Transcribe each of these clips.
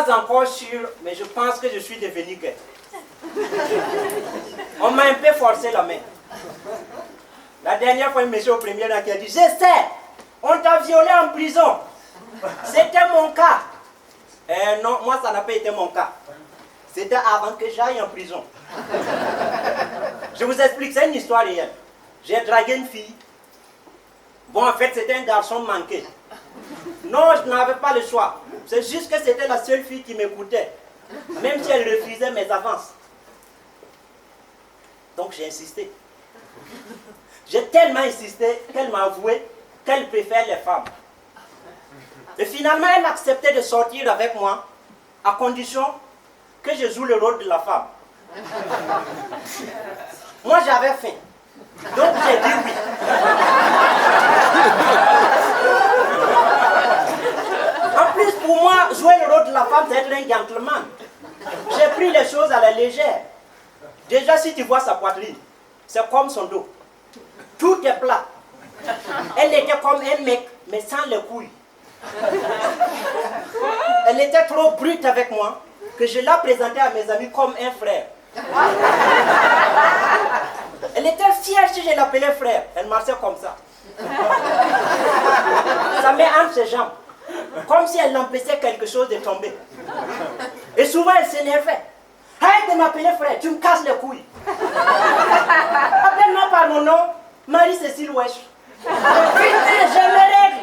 pas encore sûr, mais je pense que je suis devenu gay. On m'a un peu forcé la main. La dernière fois, un monsieur au premier rang qui a dit, je sais, on t'a violé en prison. C'était mon cas. Non, moi ça n'a pas été mon cas. C'était avant que j'aille en prison. Je vous explique, c'est une histoire réelle. J'ai dragué une fille. Bon, en fait, c'était un garçon manqué. Non, je n'avais pas le choix. C'est juste que c'était la seule fille qui m'écoutait. Même si elle refusait mes avances. Donc j'ai insisté. J'ai tellement insisté qu'elle m'a avoué qu'elle préfère les femmes. Et finalement, elle acceptait de sortir avec moi à condition que je joue le rôle de la femme. Moi, j'avais faim. Donc j'ai dit oui. En plus, pour moi, jouer le rôle de la femme, c'est être un gentleman. J'ai pris les choses à la légère. Déjà, si tu vois sa poitrine, c'est comme son dos. Tout est plat. Elle était comme un mec, mais sans les couilles. Elle était trop brute avec moi que je la présentais à mes amis comme un frère. Elle était fière si je l'appelais frère. Elle marchait comme ça. Ça met entre ses jambes. Comme si elle empêchait quelque chose de tomber. Et souvent elle s'énervait. Arrête de m'appeler frère, tu me casses les couilles. Appelle-moi par mon nom, Marie-Cécile Wesh. Je me règle.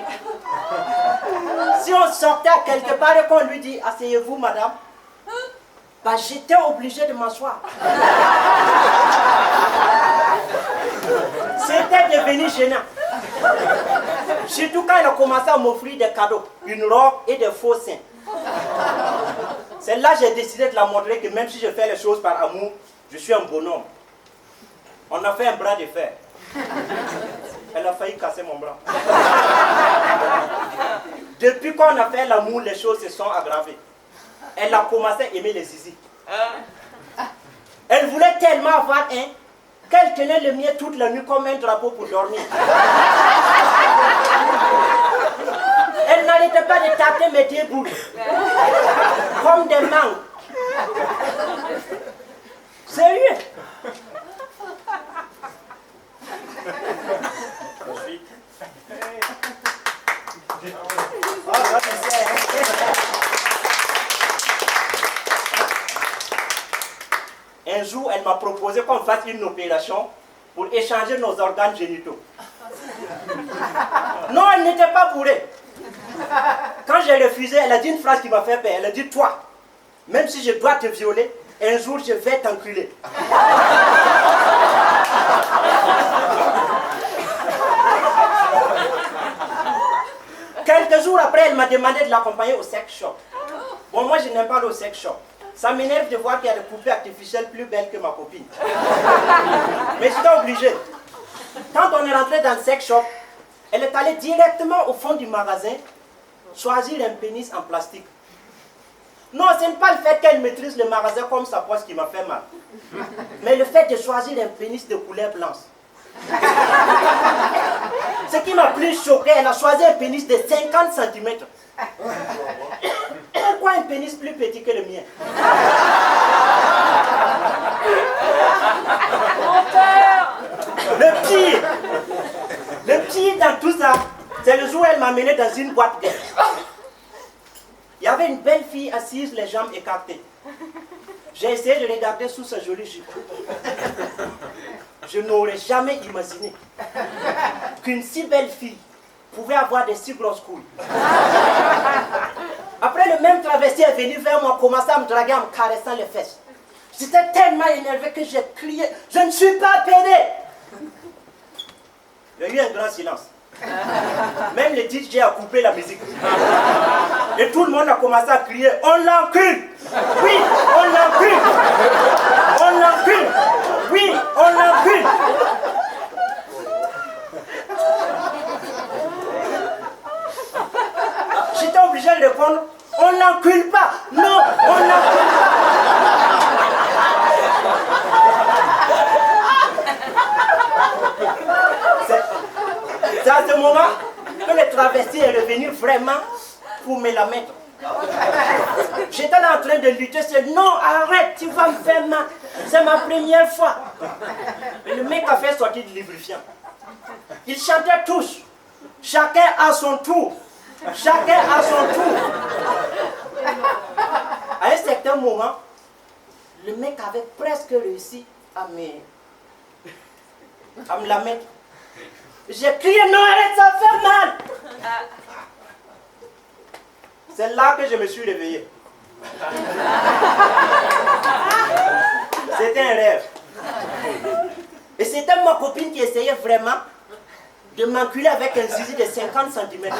Si on sortait à quelque part et qu'on lui dit, asseyez-vous madame, bah, j'étais obligé de m'asseoir. C'était devenu gênant. Surtout quand elle a commencé à m'offrir des cadeaux, une robe et des faux seins. C'est là que j'ai décidé de la montrer que même si je fais les choses par amour, je suis un bonhomme. On a fait un bras de fer. Elle a failli casser mon bras. Depuis qu'on a fait l'amour, les choses se sont aggravées. Elle a commencé à aimer les zizi. Elle voulait tellement avoir un qu'elle tenait le mien toute la nuit comme un drapeau pour dormir. Elle n'arrêtait pas de taper mes deux boules. Comme des mangues. Sérieux? Un jour, elle m'a proposé qu'on fasse une opération pour échanger nos organes génitaux. Non, elle n'était pas bourrée. Quand j'ai refusé, elle a dit une phrase qui m'a fait peur. Elle a dit, toi, même si je dois te violer, un jour je vais t'enculer. Quelques jours après, elle m'a demandé de l'accompagner au sex shop. Bon, moi je n'aime pas le sex shop. Ça m'énerve de voir qu'il y a des poupées artificielles plus belles que ma copine. Mais j'étais obligé. Quand on est rentré dans le sex shop, elle est allée directement au fond du magasin choisir un pénis en plastique. Non, ce n'est pas le fait qu'elle maîtrise le magasin comme sa poche qui m'a fait mal. Mais le fait de choisir un pénis de couleur blanche. Ce qui m'a plus choqué, elle a choisi un pénis de 50 cm. Pourquoi un pénis plus petit que le mien? Le pire dans tout ça, c'est le jour où elle m'a mené dans une boîte gay. Il y avait une belle fille assise, les jambes écartées. J'ai essayé de regarder sous sa jolie jupe. Je n'aurais jamais imaginé qu'une si belle fille pouvait avoir des si grosses couilles. Après, le même travesti est venu vers moi, commençait à me draguer en me caressant les fesses. J'étais tellement énervé que j'ai crié, je ne suis pas pédé. Il y a eu un grand silence. Même le DJ a coupé la musique. Et tout le monde a commencé à crier, on l'encule. Oui, on l'encule. On l'encule. Oui, on l'encule. J'étais obligé de répondre, on l'encule pas. Non, on l'encule pas. C'est à ce moment que le travesti est revenu vraiment pour me la mettre. J'étais là en train de lutter, c'est non, arrête, tu vas me faire mal. C'est ma première fois. Et le mec a fait sortir du lubrifiant. Ils chantaient tous. Chacun à son tour. Chacun à son tour. À un certain moment, le mec avait presque réussi à me la mettre. J'ai crié, non, arrête, ça fait mal. C'est là que je me suis réveillé. C'était un rêve. Et c'était ma copine qui essayait vraiment de m'enculer avec un zizi de 50 cm.